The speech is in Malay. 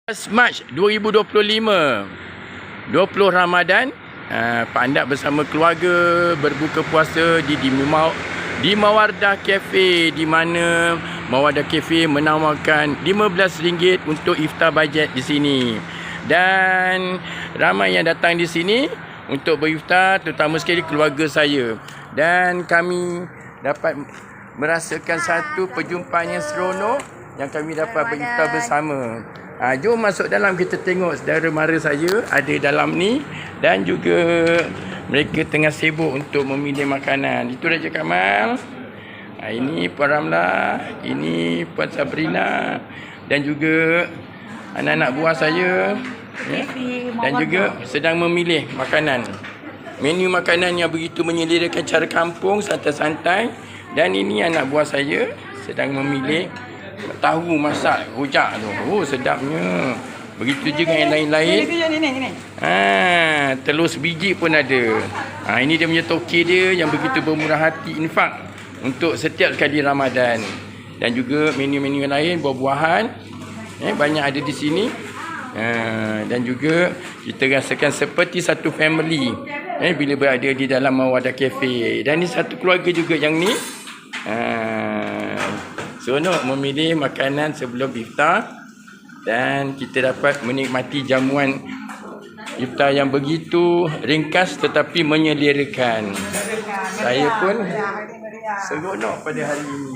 Mac 2025 20 Ramadan, Pak Andak bersama keluarga berbuka puasa di Mawardah Cafe, di mana Mawardah Cafe menawarkan RM15 untuk iftar bajet di sini. Dan ramai yang datang di sini untuk beriftar, terutama sekali keluarga saya. Dan kami dapat merasakan satu perjumpaan yang seronok yang kami dapat beriftar bersama. Jom masuk dalam, kita tengok saudara mara saya ada dalam ni, dan juga mereka tengah sibuk untuk memilih makanan. Itu Raja Kamal, ini Puan Ramlah, ini Puan Sabrina, dan juga anak-anak buah saya, ya, dan juga sedang memilih makanan. Menu makanan yang begitu menyelerakan cara kampung, santai-santai. Dan ini anak buah saya sedang memilih tahu masak rujak tu. Oh, sedapnya. Begitu juga yang lain-lain. Telur sebiji pun ada. Ini dia punya toki dia yang begitu bermurah hati, infak untuk setiap kali Ramadan. Dan juga menu-menu yang lain, buah-buahan, banyak ada di sini. Dan juga kita rasakan seperti satu family bila berada di dalam Mawardah Cafe. Dan ni satu keluarga juga yang ni. Seronok memilih makanan sebelum iftar, dan kita dapat menikmati jamuan iftar yang begitu ringkas tetapi menyelerakan. Saya pun seronok pada hari ini.